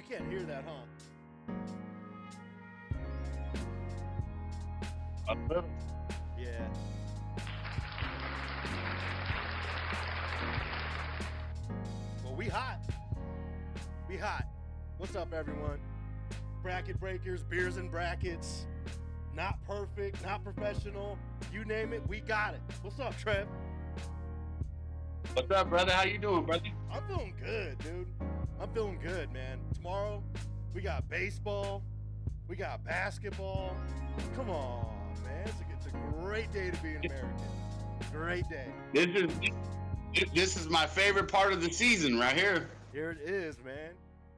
can't hear that, huh? A little. Yeah. Well, we hot. We hot. What's up, everyone? Bracket breakers, beers and brackets. Not perfect, not professional. You name it, we got it. What's up, Trev? What's up, brother? How you doing, brother? I'm feeling good, dude. I'm feeling good, man. Tomorrow, we got baseball. We got basketball. Come on, man. It's a great day to be an American. Great day. This is my favorite part of the season right here. Here it is, man.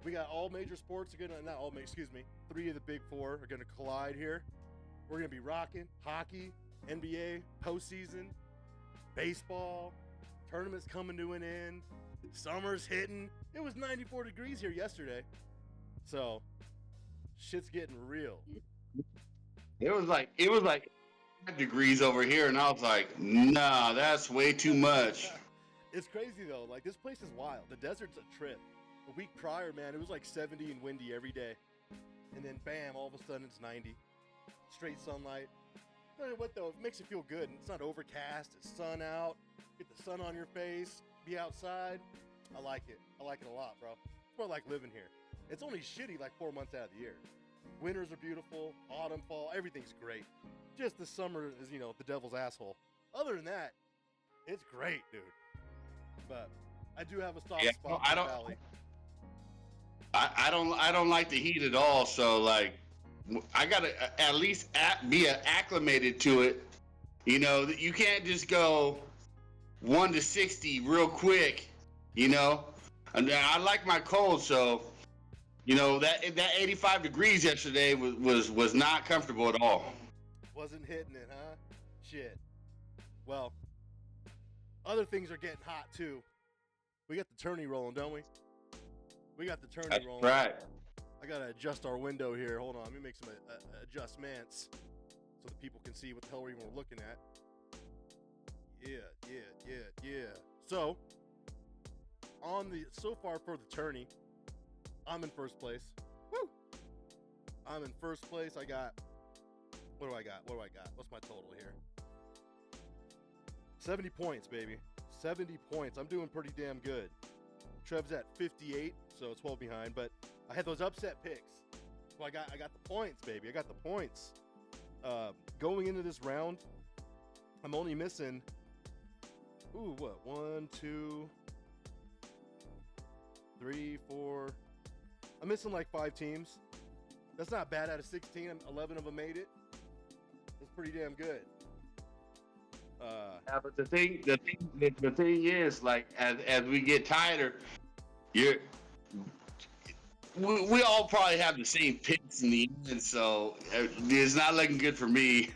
We got all major sports are gonna, not all, excuse me, 3 of the big 4 are gonna collide here. We're gonna be rocking hockey, NBA, postseason, baseball, tournaments coming to an end, summer's hitting. It was 94 degrees here yesterday. So shit's getting real. It was like 5 degrees over here, and I was like, nah, that's way too much. It's crazy though. Like, this place is wild. The desert's a trip. A week prior, man, it was like 70 and windy every day. And then bam, all of a sudden it's 90. Straight sunlight. You know what though? It makes you feel good. It's not overcast. It's sun out. Get the sun on your face. Be outside. I like it. I like it a lot, bro. It's more like living here. It's only shitty like 4 months out of the year. Winters are beautiful. Autumn, fall, everything's great. Just the summer is, the devil's asshole. Other than that, it's great, dude. But I do have a soft spot in the valley. I don't like the heat at all. So like, I gotta at least be acclimated to it. You can't just go 1 to 60 real quick. And I like my cold, so that 85 degrees yesterday was not comfortable at all. Wasn't hitting it, huh? Shit. Well, other things are getting hot too. We got the tourney rolling, don't we? We got the tourney rolling. Right. I gotta adjust our window here. Hold on, let me make some adjustments so that people can see what the hell we're even looking at. Yeah. So far for the tourney, I'm in first place. Woo! I'm in first place. What do I got? What's my total here? 70 points, baby. 70 points. I'm doing pretty damn good. Trev's at 58, so 12 behind, but I had those upset picks. So I got the points, baby. I got the points. Going into this round, I'm only missing 1, 2, 3, 4. I'm missing like 5 teams. That's not bad out of 16. 11 of them made it. That's pretty damn good. Yeah, but the thing is, like, as we get tighter, we all probably have the same picks in the end, so it's not looking good for me.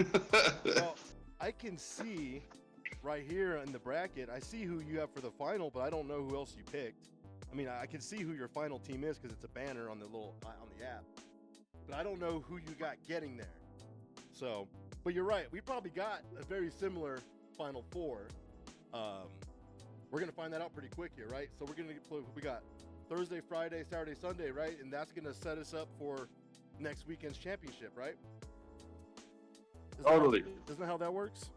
Well, I can see right here in the bracket, I see who you have for the final, but I don't know who else you picked. I mean, I can see who your final team is because it's a banner on the app, but I don't know who you got getting there. So, but you're right. We probably got a very similar Final Four. We're gonna find that out pretty quick here, right? So we got Thursday, Friday, Saturday, Sunday, right? And that's gonna set us up for next weekend's championship, right? Isn't that how that works?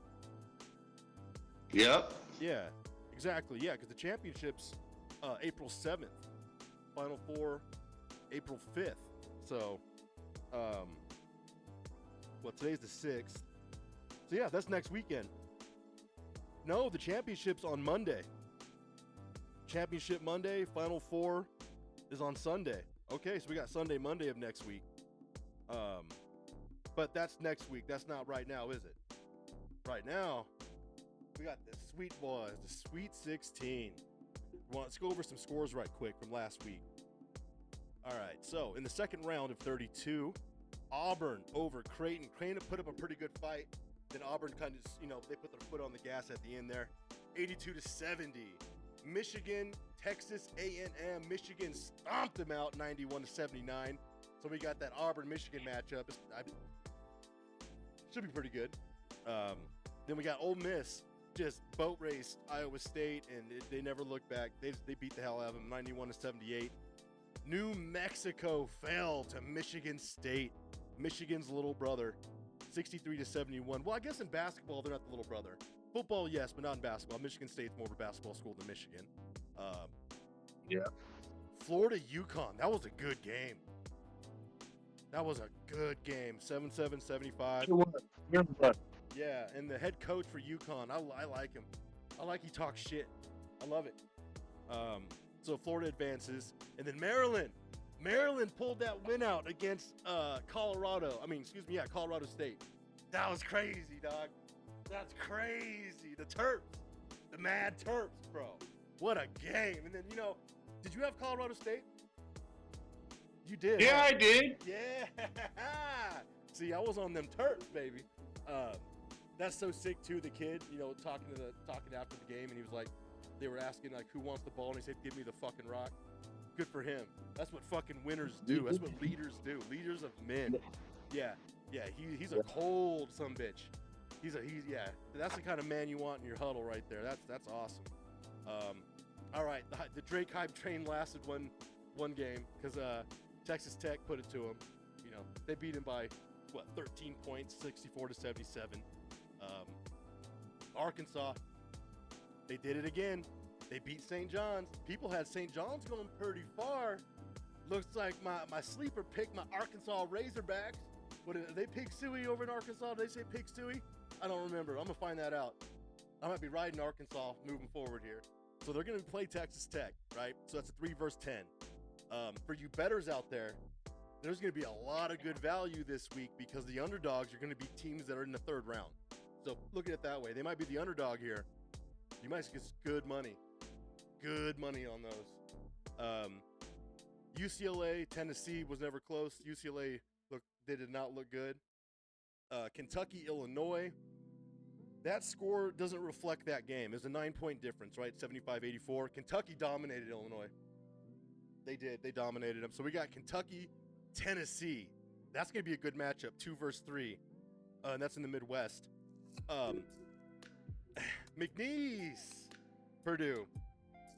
Yep. Yeah, exactly. Yeah, because the championship's April 7th. Final Four, April 5th. So, today's the 6th. So yeah, that's next weekend. No, the championship's on Monday. Championship Monday, Final Four is on Sunday. Okay, so we got Sunday, Monday of next week. But that's next week. That's not right now, is it? Right now, we got the Sweet Boys, the Sweet 16. Let's go over some scores right quick from last week. All right, so in the second round of 32, Auburn over Creighton. Creighton put up a pretty good fight. Then Auburn kind of, they put their foot on the gas at the end there. 82-70. Michigan, Texas A&M. Michigan stomped them out 91-79. So we got that Auburn-Michigan matchup. Should be pretty good. Then we got Ole Miss just boat raced Iowa State, and they never looked back. They beat the hell out of them 91-78. New Mexico fell to Michigan State, Michigan's little brother, 63-71. Well, I guess in basketball, they're not the little brother. Football, yes, but not in basketball. Michigan State's more of a basketball school than Michigan. Yeah. Florida, UConn. That was a good game. That was a good game. 7-7, 75. Yeah, and the head coach for UConn, I like him. I like he talks shit. I love it. So Florida advances. And then Maryland. Maryland pulled that win out against Colorado State. That was crazy, dog. That's crazy. The Terps. The Mad Terps, bro. What a game. And then, did you have Colorado State? You did. Yeah, huh? I did. Yeah. See, I was on them Terps, baby. That's so sick too. The kid, talking after the game, and he was like, they were asking like, who wants the ball, and he said, "Give me the fucking rock." Good for him. That's what fucking winners do. That's what leaders do. Leaders of men. Yeah. He's a cold sumbitch. Yeah. That's the kind of man you want in your huddle right there. That's awesome. All right, the Drake hype train lasted one game because Texas Tech put it to them. They beat him by 13 points, 64-77. Arkansas, they did it again. They beat St. John's. People had St. John's going pretty far. Looks like my sleeper pick, my Arkansas Razorbacks. They Pig Suey over in Arkansas? Did they say Pig Suey? I don't remember. I'm going to find that out. I might be riding Arkansas moving forward here. So they're going to play Texas Tech, right? So that's a 3 versus 10. For you bettors out there, there's going to be a lot of good value this week because the underdogs are going to be teams that are in the third round. So look at it that way. They might be the underdog here. You might get good money. Good money on those. UCLA, Tennessee was never close. UCLA, they did not look good. Kentucky, Illinois. That score doesn't reflect that game. It's a 9-point difference, right? 75-84. Kentucky dominated Illinois. They did. They dominated them. So we got Kentucky, Tennessee. That's going to be a good matchup, 2 versus 3. And that's in the Midwest. McNeese, Purdue.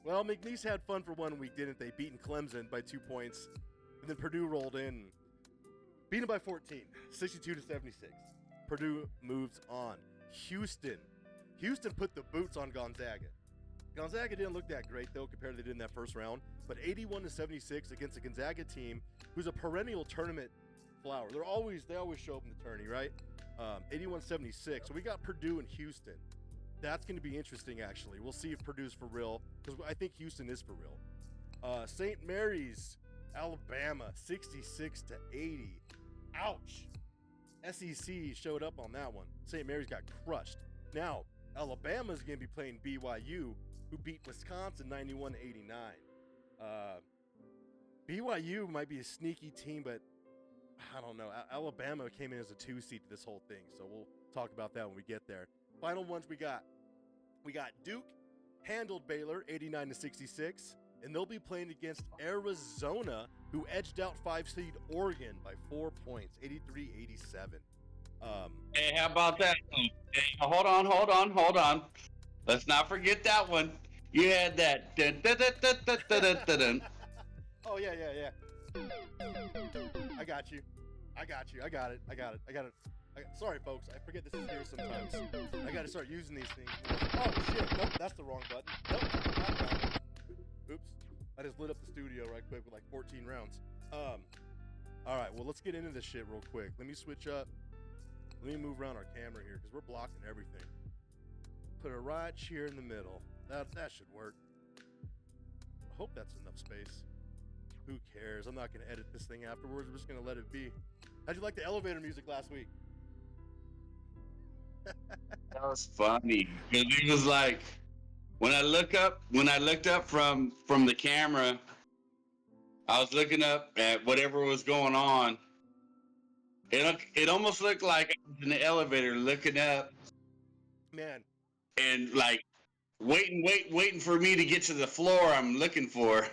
Well, McNeese had fun for 1 week, didn't they? Beating Clemson by 2 points. And then Purdue rolled in. Beat them by 14, 62-76. Purdue moves on. Houston put the boots on Gonzaga. Gonzaga didn't look that great, though, compared to they did in that first round. But 81-76 against a Gonzaga team who's a perennial tournament flower. They always show up in the tourney, right? 81-76. So we got Purdue and Houston. That's going to be interesting, actually. We'll see if Purdue's for real, because I think Houston is for real. St. Mary's, Alabama, 66-80. Ouch. SEC showed up on that one. St. Mary's got crushed. Now, Alabama's going to be playing BYU, who beat Wisconsin 91-89. BYU might be a sneaky team, but I don't know. Alabama came in as a 2 seed to this whole thing, so we'll talk about that when we get there. Final ones we got Duke handled Baylor 89-66, and they'll be playing against Arizona, who edged out 5 seed Oregon by 4 points, 83-87. Hey, how about that? Hey, hold on. Let's not forget that one. You had that. Dun, dun, dun, dun, dun, dun, dun, dun. Oh, yeah. I got you. I got it. Sorry, folks. I forget this is here sometimes. I got to start using these things. Oh, shit. Nope, that's the wrong button. Nope, not that. Oops. I just lit up the studio right quick with like 14 rounds. All right, well, let's get into this shit real quick. Let me switch up. Let me move around our camera here because we're blocking everything. Put it right here in the middle. That should work. I hope that's enough space. Who cares? I'm not going to edit this thing afterwards. We're just going to let it be. How'd you like the elevator music last week? That was funny. It was like when I looked up from the camera, I was looking up at whatever was going on. It almost looked like I was in the elevator looking up, man, and like waiting for me to get to the floor I'm looking for.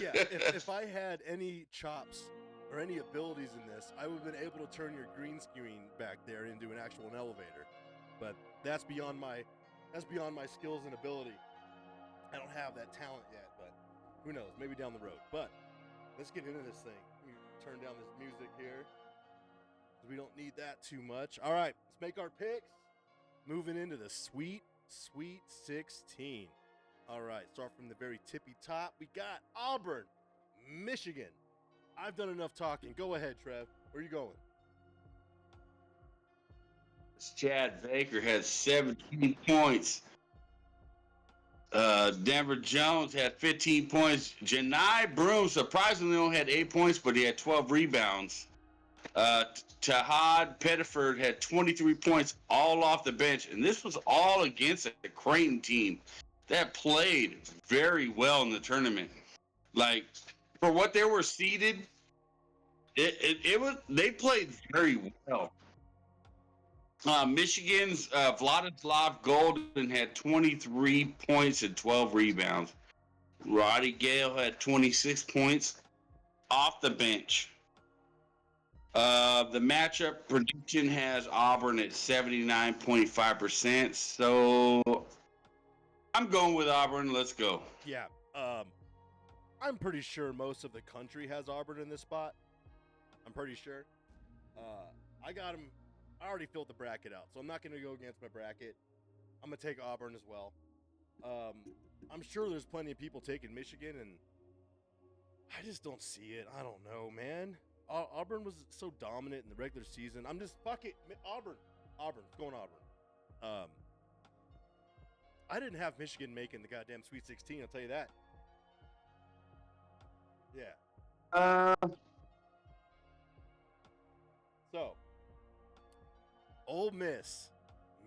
Yeah, if I had any chops or any abilities in this, I would have been able to turn your green screen back there into an actual elevator. But that's beyond my skills and ability. I don't have that talent yet, but who knows? Maybe down the road. But let's get into this thing. Let me turn down this music here. We don't need that too much. All right, let's make our picks. Moving into the Sweet 16. All right, start from the very tippy top. We got Auburn, Michigan. I've done enough talking. Go ahead, Trev. Where are you going? Chad Baker had 17 points. Denver Jones had 15 points. Janai Broom surprisingly only had 8 points, but he had 12 rebounds. Tahad Pettiford had 23 points all off the bench, and this was all against a Creighton team that played very well in the tournament. Like, for what they were seeded, they played very well. Michigan's Vladislav Golden had 23 points and 12 rebounds. Roddy Gale had 26 points off the bench. The matchup prediction has Auburn at 79.5%. So I'm going with Auburn. Let's go. Yeah. I'm pretty sure most of the country has Auburn in this spot. I'm pretty sure. I got him. I already filled the bracket out, so I'm not going to go against my bracket. I'm going to take Auburn as well. I'm sure there's plenty of people taking Michigan, and I just don't see it. I don't know, man. Auburn was so dominant in the regular season. I'm just, fuck it. Auburn. It's going Auburn. I didn't have Michigan making the goddamn Sweet 16, I'll tell you that. Yeah. So, Ole Miss,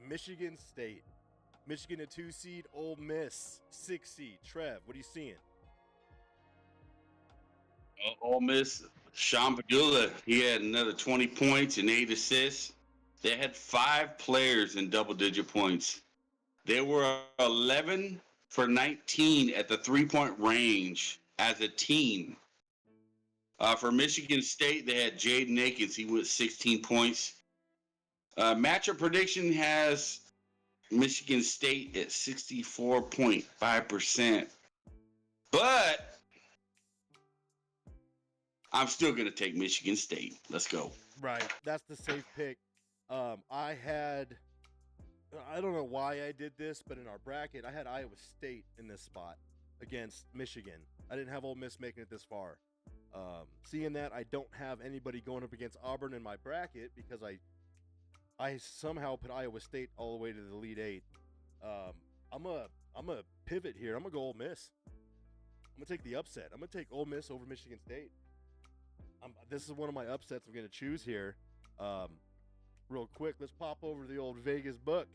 Michigan State. Michigan a 2 seed, Ole Miss 6 seed. Trev, what are you seeing? Ole Miss, Sean Padula, he had another 20 points and 8 assists. They had 5 players in double-digit points. They were 11 for 19 at the three-point range as a team. For Michigan State, they had Jaden Akins. He went 16 points. Matchup prediction has Michigan State at 64.5%. But I'm still going to take Michigan State. Let's go. Right. That's the safe pick. I don't know why I did this, but in our bracket, I had Iowa State in this spot against Michigan. I didn't have Ole Miss making it this far. Seeing that, I don't have anybody going up against Auburn in my bracket because I somehow put Iowa State all the way to the Elite Eight. I'm a pivot here. I'm gonna go Ole Miss. I'm gonna take the upset. I'm gonna take Ole Miss over Michigan State. This is one of my upsets I'm gonna choose here. Real quick, let's pop over to the old Vegas book.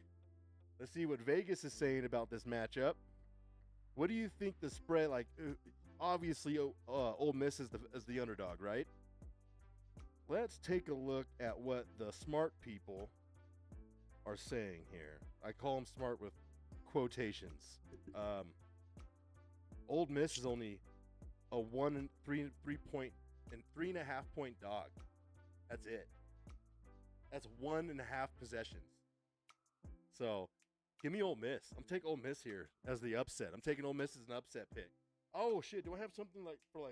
Let's see what Vegas is saying about this matchup. What do you think the spread? Like, obviously, Ole Miss is the underdog, right? Let's take a look at what the smart people are saying here. I call them smart with quotations. Ole Miss is only a 1 and 3.5 point dog. That's it. That's 1.5 possessions. So, give me Ole Miss. I'm taking Ole Miss here as the upset. I'm taking Ole Miss as an upset pick. Oh shit! Do I have something for?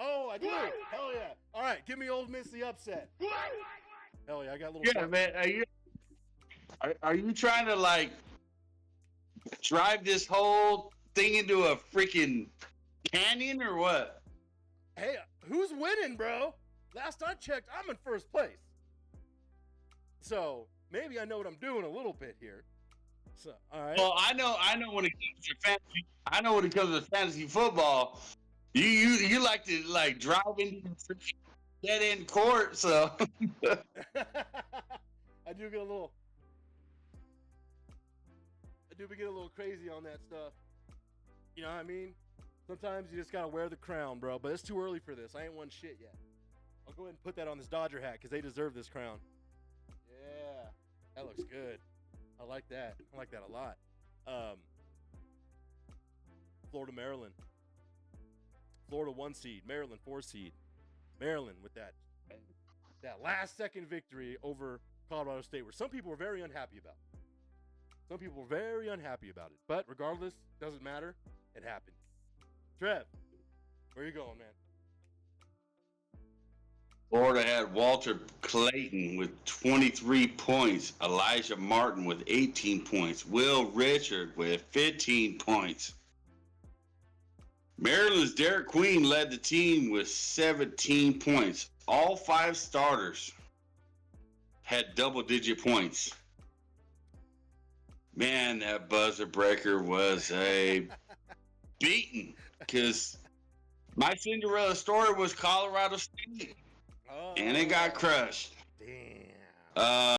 Oh, I do. Hell yeah! All right, give me Ole Miss the upset. Hell yeah! I got a little. Yeah, man. Are you trying to like drive this whole thing into a freaking canyon or what? Hey, who's winning, bro? Last I checked, I'm in first place. So maybe I know what I'm doing a little bit here. So, all right. Well, I know when it comes to fantasy. I know when it comes to fantasy football, you like to like drive into the dead end court. So I do get a little crazy on that stuff. You know what I mean? Sometimes you just gotta wear the crown, bro. But it's too early for this. I ain't won shit yet. I'll go ahead and put that on this Dodger hat because they deserve this crown. Yeah, that looks good. I like that. I like that a lot. Florida, Maryland. Florida 1 seed. Maryland 4 seed. Maryland with that last second victory over Colorado State, where some people were very unhappy about. Some people were very unhappy about it. But regardless, doesn't matter. It happened. Trev, Where you going, man? Florida had Walter Clayton with 23 points, Elijah Martin with 18 points, Will Richard with 15 points. Maryland's Derek Queen led the team with 17 points. All 5 starters had double-digit points. Man, that buzzer breaker was a beating because my Cinderella story was Colorado State, and it got crushed. Damn.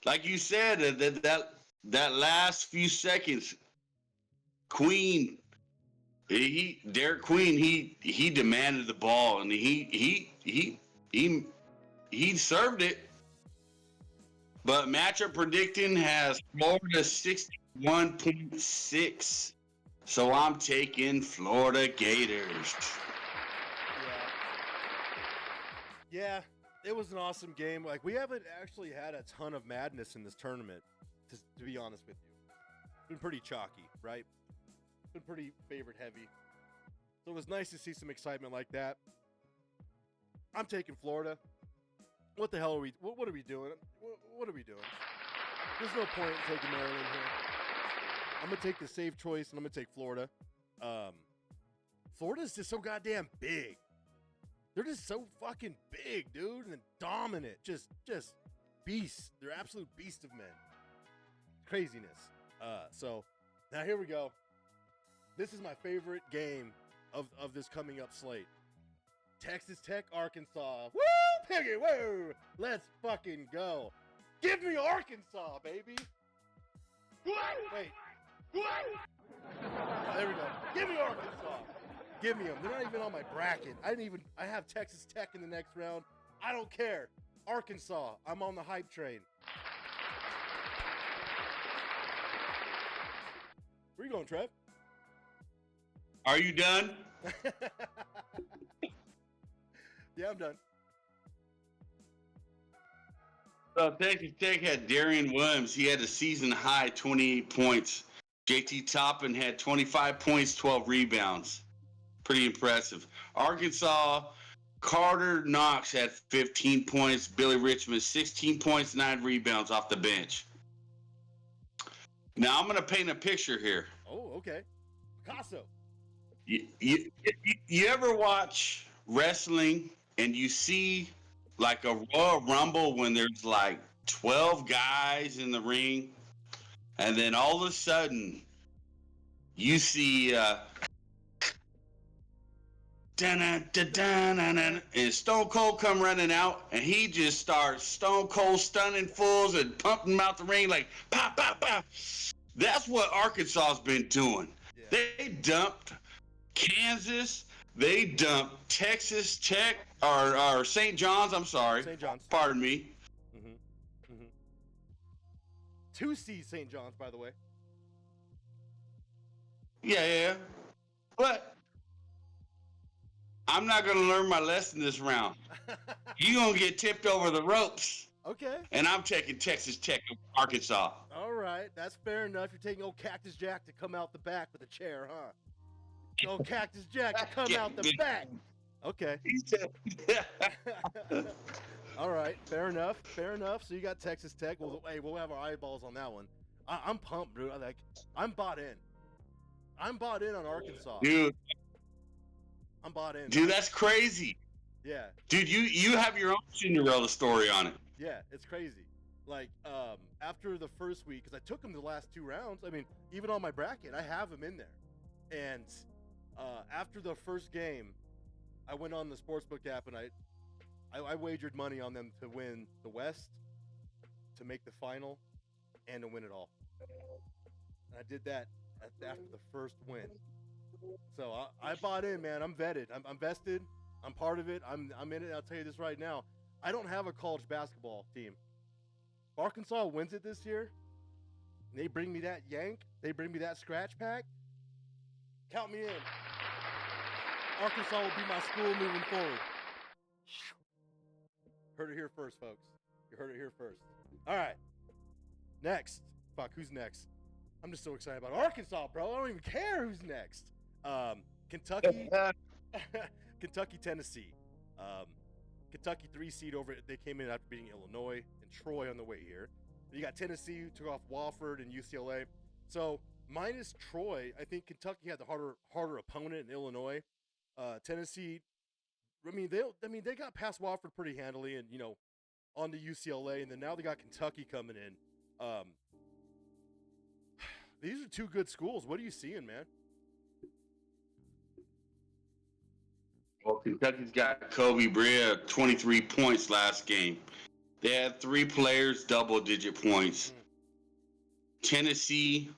Like you said, that last few seconds, Queen, Derek Queen, he demanded the ball, and he served it. But matchup predicting has Florida 61.6. So I'm taking Florida Gators. Yeah, it was an awesome game. Like, we haven't actually had a ton of madness in this tournament, to be honest with you. It's been pretty chalky, right? It's been pretty favorite heavy. So it was nice to see some excitement like that. I'm taking Florida. What the hell are we? What are we doing? What are we doing? There's no point in taking Maryland here. I'm gonna take the safe choice, and I'm gonna take Florida. Florida's just so goddamn big. They're just so fucking big, dude, and dominant. Just beasts. They're absolute beasts of men. Craziness. So now here we go. This is my favorite game of this coming up slate. Texas Tech, Arkansas. Woo, piggy, woo! Let's fucking go. Give me Arkansas, baby. Wait. There we go. Give me Arkansas. Give me them. They're not even on my bracket. I have Texas Tech in the next round. I don't care. Arkansas. I'm on the hype train. Where you going, Trev? Are you done? Yeah, I'm done. Texas Tech had Darian Williams. He had a season high 28 points. JT Toppin had 25 points, 12 rebounds. Pretty impressive. Arkansas, Carter Knox had 15 points. Billy Richmond, 16 points, 9 rebounds off the bench. Now I'm going to paint a picture here. Oh, okay. Picasso. You ever watch wrestling and you see like a Royal Rumble when there's like 12 guys in the ring, and then all of a sudden you see and Stone Cold come running out, and he just starts Stone Cold stunning fools and pumping them out the ring like pop, pop, pop. That's what Arkansas's been doing. Yeah. They dumped Kansas. They dumped Texas Tech or St. John's. I'm sorry. St. John's. Pardon me. 2C St. John's, by the way. Yeah. But I'm not going to learn my lesson this round. You're going to get tipped over the ropes. Okay. And I'm taking Texas Tech over Arkansas. All right. That's fair enough. You're taking old Cactus Jack to come out the back with a chair, huh? Old Cactus Jack to come out the back. Okay. All right. Fair enough. So you got Texas Tech. Well, hey, we'll have our eyeballs on that one. I'm pumped, dude. I'm bought in. I'm bought in on Arkansas. Dude. I'm bought in. Dude, that's crazy. Yeah. Dude, you have your own Cinderella story on it. Yeah, it's crazy. Like, after the first week, because I took them the last 2 rounds. I mean, even on my bracket, I have them in there. And after the first game, I went on the sportsbook app and I wagered money on them to win the West, to make the final, and to win it all. And I did that after the first win. So I bought in, man. I'm vetted. I'm vested. I'm part of it. I'm in it. I'll tell you this right now. I don't have a college basketball team. If Arkansas wins it this year, and they bring me that yank, they bring me that scratch pack, count me in. Arkansas will be my school moving forward. Heard it here first, folks. You heard it here first. All right. Next. Fuck, who's next? I'm just so excited about Arkansas, bro. I don't even care who's next. Kentucky, Kentucky, Tennessee. Um, Kentucky 3 seed over. They came in after beating Illinois and Troy on the way here. You got Tennessee who took off Wofford and UCLA. So minus Troy, I think Kentucky had the harder opponent in Illinois. Tennessee, they got past Wofford pretty handily, and on to UCLA, and then now they got Kentucky coming in. These are two good schools. What are you seeing, man? Well, Kentucky's got Kobe Brea 23 points last game. They had 3 players double-digit points. Tennessee,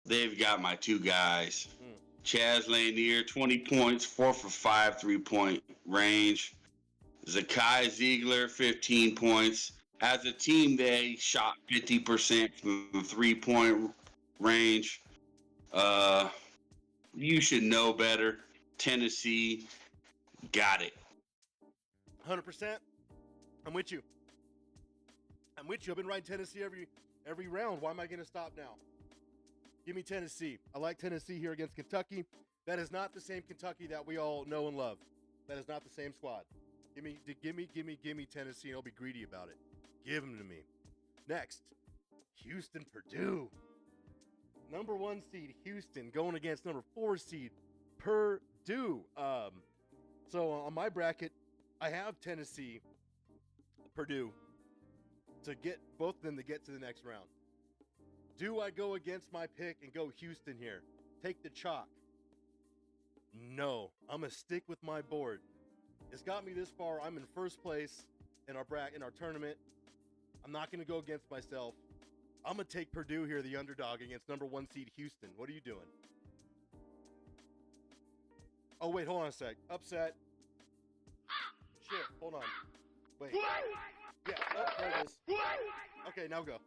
they've got my 2 guys. Chaz Lanier, 20 points, 4 for 5 3-point range. Zakai Ziegler, 15 points. As a team, they shot 50% from the 3-point range. You should know better. Tennessee got it. 100%. I'm with you. I've been riding Tennessee every round. Why am I going to stop now? Give me Tennessee. I like Tennessee here against Kentucky. That is not the same Kentucky that we all know and love. That is not the same squad. Give me Tennessee, and I'll be greedy about it. Give them to me. Next, Houston, Purdue. Number 1 seed Houston going against number 4 seed Purdue. So on my bracket, I have Tennessee, Purdue, to get both of them to get to the next round. Do I go against my pick and go Houston here? Take the chalk? No, I'm gonna stick with my board. It's got me this far. I'm in first place in our tournament. I'm not gonna go against myself. I'm gonna take Purdue here, the underdog, against number 1 seed Houston. What are you doing? Oh wait, hold on a sec. Upset. Shit, hold on. Wait. Yeah, there it is. Okay, now go.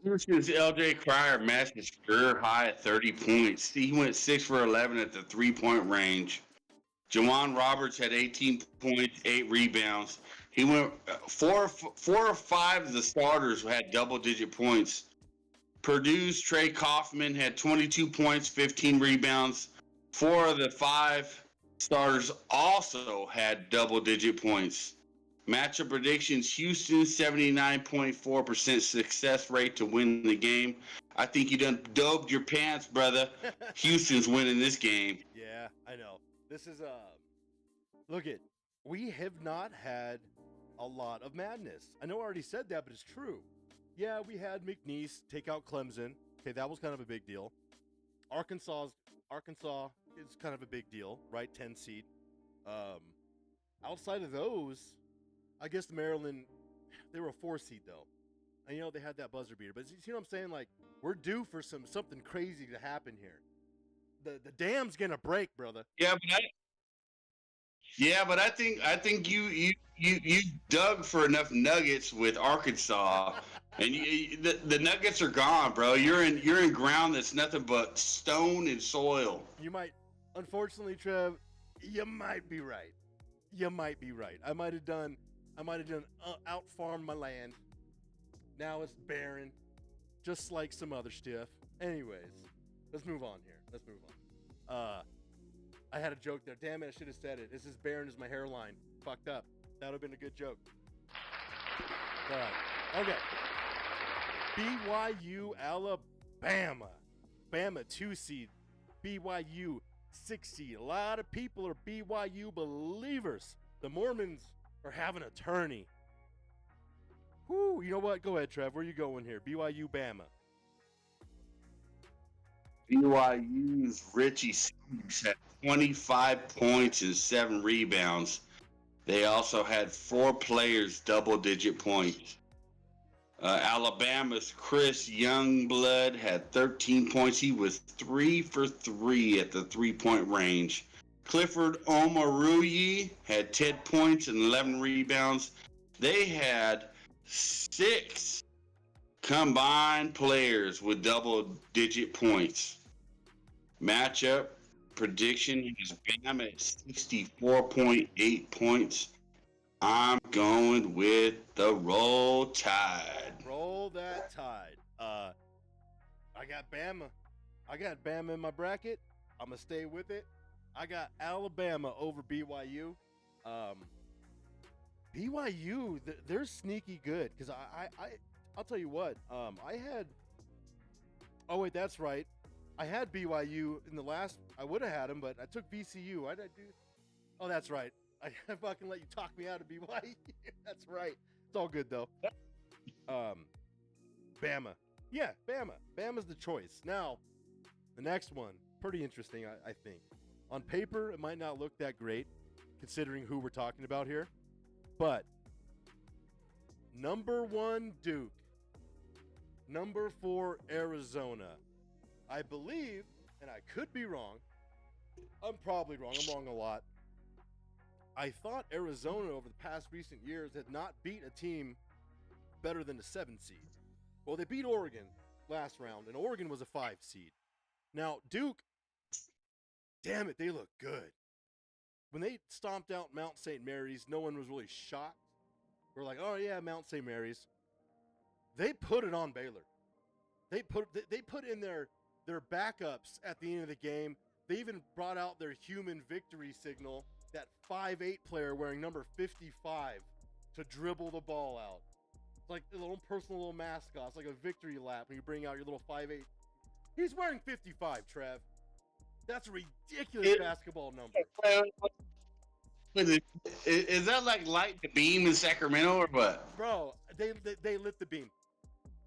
Houston's LJ Cryer matched his career high at 30 points. He went 6 for 11 at the 3-point range. Jawan Roberts had 18 points, 8 rebounds. He went 4 or 5 of the starters had double-digit points. Purdue's Trey Kaufman had 22 points, 15 rebounds. 4 of the 5 starters also had double-digit points. Matchup predictions: Houston 79.4% success rate to win the game. I think you done doped your pants, brother. Houston's winning this game. Yeah, I know. This is look it. We have not had a lot of madness. I know I already said that, but it's true. Yeah, we had McNeese take out Clemson. Okay, that was kind of a big deal. Arkansas is kind of a big deal, right? 10 seed. Outside of those, I guess Maryland, they were a 4 seed though. And they had that buzzer beater. But you see what I'm saying? Like, we're due for something crazy to happen here. The dam's gonna break, brother. But I think you dug for enough nuggets with Arkansas, and the nuggets are gone, bro. You're in ground that's nothing but stone and soil. You might, unfortunately, Trev, you might be right. I might have done out farm my land. Now it's barren, just like some other stuff. Anyways, let's move on here. I had a joke there. Damn it, I should have said it. It's as barren as my hairline. Fucked up. That would have been a good joke. All right. Okay. BYU, Alabama. Bama 2 seed. BYU 6 seed. A lot of people are BYU believers. The Mormons are having a tourney. Whoo, you know what? Go ahead, Trev. Where you going here? BYU, Bama. BYU's Richie Sanders had 25 points and 7 rebounds. They also had 4 players double-digit points. Alabama's Chris Youngblood had 13 points. He was 3 for 3 at the 3-point range. Clifford Omoruyi had 10 points and 11 rebounds. They had 6 combined players with double-digit points. Matchup prediction is Bama at 64.8 points. I'm going with the Roll Tide. Roll that Tide. I got Bama. I got Bama in my bracket. I'm gonna stay with it. I got Alabama over BYU. BYU, they're sneaky good because I'll tell you what. I had. Oh wait, that's right. I had BYU in the last. I would have had them, but I took VCU. Why did I do? Oh, that's right. I fucking let you talk me out of BYU. That's right. It's all good though. Bama. Yeah, Bama. Bama's the choice. Now, the next one, pretty interesting, I think. On paper, it might not look that great, considering who we're talking about here. But number 1, Duke. Number 4, Arizona. I believe, and I could be wrong. I'm probably wrong. I'm wrong a lot. I thought Arizona over the past recent years had not beat a team better than a 7 seed. Well, they beat Oregon last round, and Oregon was a 5 seed. Now, Duke, damn it, they look good. When they stomped out Mount St. Mary's, no one was really shocked. We're like, oh yeah, Mount St. Mary's. They put it on Baylor. They put in their backups at the end of the game. They even brought out their human victory signal, that 5'8" player wearing number 55 to dribble the ball out. It's like a little personal little mascot. It's like a victory lap when you bring out your little 5'8". He's wearing 55, Trev. That's a ridiculous basketball number. Is that like light the beam in Sacramento or what? Bro, they lit the beam.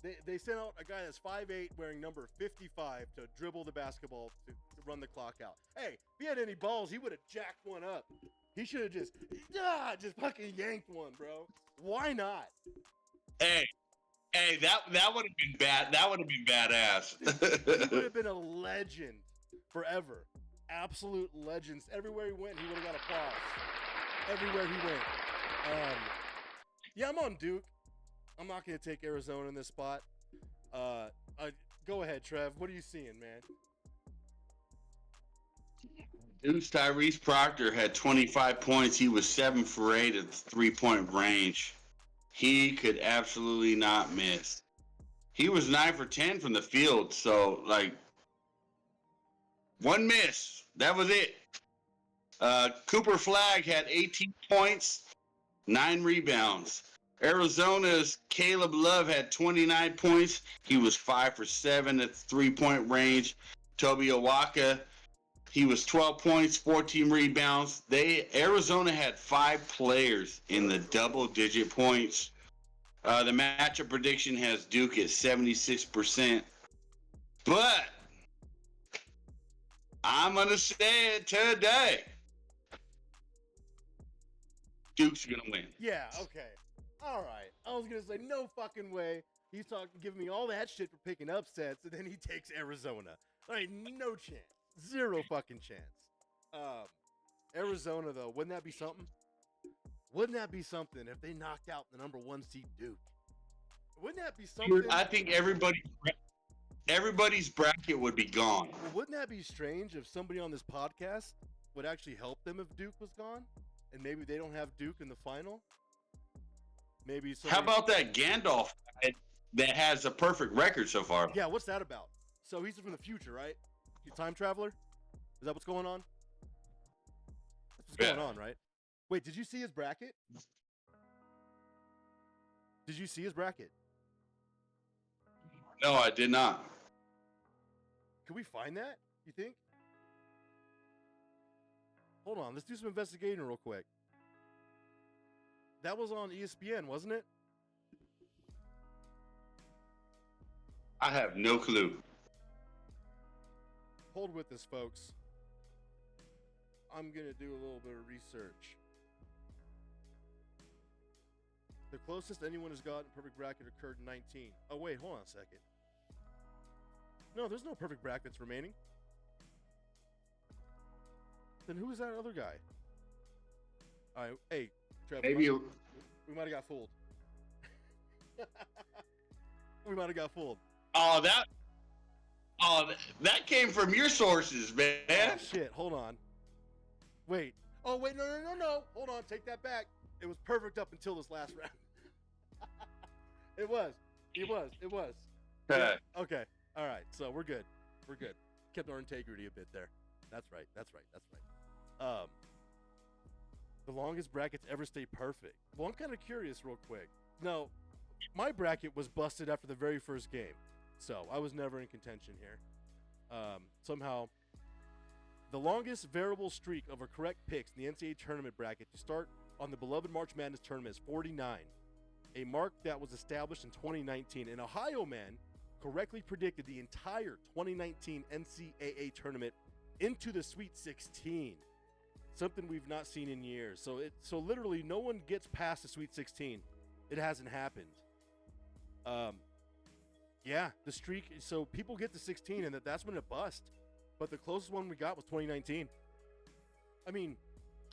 They sent out a guy that's 5'8", wearing number 55 to dribble the basketball to run the clock out. Hey, if he had any balls, he would have jacked one up. He should have just fucking yanked one, bro. Why not? Hey, that would have been bad. That would have been badass. He would have been a legend forever. Absolute legends. Everywhere he went, he would have got applause. Everywhere he went. Yeah, I'm on Duke. I'm not going to take Arizona in this spot. Go ahead, Trev. What are you seeing, man? Duke's Tyrese Proctor had 25 points. He was 7 for 8 at the three-point range. He could absolutely not miss. He was 9 for 10 from the field, so, like, one miss. That was it. Cooper Flagg had 18 points, 9 rebounds. Arizona's Caleb Love had 29 points. He was 5 for 7 at the three-point range. Toby Awaka, he was 12 points, 14 rebounds. Arizona had 5 players in the double-digit points. The matchup prediction has Duke at 76%. But I'm going to say it today. Duke's going to win. Yeah, okay. All right. I was going to say, no fucking way. He's giving me all that shit for picking upsets, and then he takes Arizona. No chance. Zero fucking chance. Arizona, though, wouldn't that be something? Wouldn't that be something if they knocked out the number 1 seed Duke? Wouldn't that be something? I think everybody's bracket would be gone. Well, wouldn't that be strange if somebody on this podcast would actually help them if Duke was gone? And maybe they don't have Duke in the final? Maybe somebody... How about that Gandalf that has a perfect record so far? Yeah, what's that about? So he's from the future, right? You time traveler? Is that what's going on? That's what's going on, right? Wait, did you see his bracket? Did you see his bracket? No, I did not. Can we find that, you think? Hold on, let's do some investigating real quick. That was on ESPN, wasn't it? I have no clue. Hold with us, folks. I'm going to do a little bit of research. The closest anyone has gotten perfect bracket occurred in 19. Oh, wait, hold on a second. No, there's no perfect brackets remaining. Then who is that other guy? All right, hey, Trevor. Maybe we might have got fooled. We might have got fooled. Oh, that came from your sources, man. Oh, shit, hold on. Wait. Oh, wait, no. Hold on, take that back. It was perfect up until this last round. It was. Okay. Okay. All right. So we're good. kept our integrity a bit there. That's right. The longest brackets ever stay perfect. Well, I'm kind of curious real quick. No, my bracket was busted after the very first game, so I was never in contention here. Somehow, the longest variable streak of a correct picks in the NCAA tournament bracket to start on the beloved March Madness tournament is 49, a mark that was established in 2019. An Ohio man correctly predicted the entire 2019 NCAA tournament into the Sweet 16, something we've not seen in years. So literally no one gets past the Sweet 16. It hasn't happened. Yeah, the streak. So people get to 16, and that's when it bust. But the closest one we got was 2019. I mean,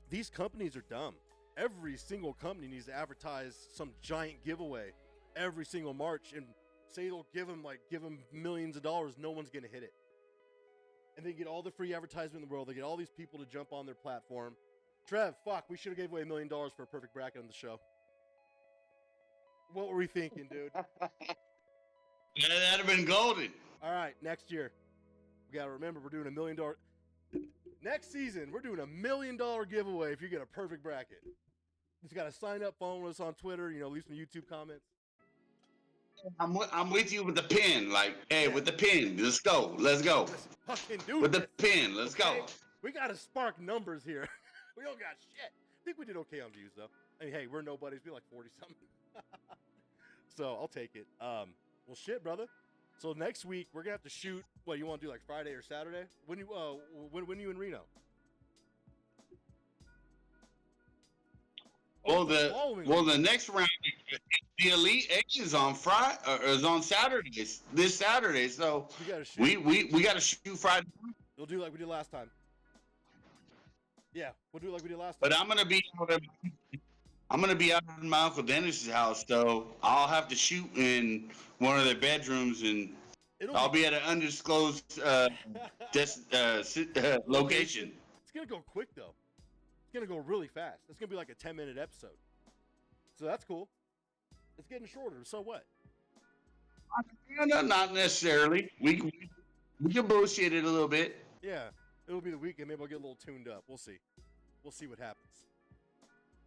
these companies are dumb. Every single company needs to advertise some giant giveaway every single March and say they'll give them millions of dollars. No one's gonna hit it. And they get all the free advertisement in the world. They get all these people to jump on their platform. Trev, fuck, we should have gave away $1 million for a perfect bracket on the show. What were we thinking, dude? That'd have been golden. All right, next year. We gotta remember we're doing $1 million. Next season, we're doing $1 million giveaway if you get a perfect bracket. You just gotta sign up, follow us on Twitter, leave some YouTube comments. I'm with you with the pin. Like, hey, with the pin, let's go. Let's go. Let's fucking do With this. the pin, let's go. We gotta spark numbers here. We don't got shit. I think we did okay on views though. I mean, hey, we're nobodies. We like 40 something. So I'll take it. Well, shit, brother. So next week we're gonna have to shoot. What you want to do, like Friday or Saturday? When you in Reno? The next round, the Elite Eight is on Friday, is on Saturdays. This Saturday, so we gotta shoot Friday. We'll do like we did last time. Yeah, we'll do like we did last time. But I'm gonna be out in my Uncle Dennis's house, so I'll have to shoot in one of their bedrooms, and I'll be at an undisclosed location. It's gonna go quick though. It's gonna go really fast. It's gonna be like a 10-minute episode. So that's cool. It's getting shorter. So what? No, not necessarily. We can bullshit it a little bit. Yeah, it'll be the weekend. Maybe I'll get a little tuned up. We'll see. We'll see what happens.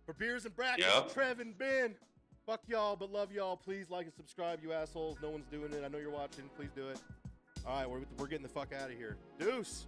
For Beers and Brackets, Trev and Ben. Fuck y'all, but love y'all. Please like and subscribe, you assholes. No one's doing it. I know you're watching. Please do it. All right, we're getting the fuck out of here. Deuce.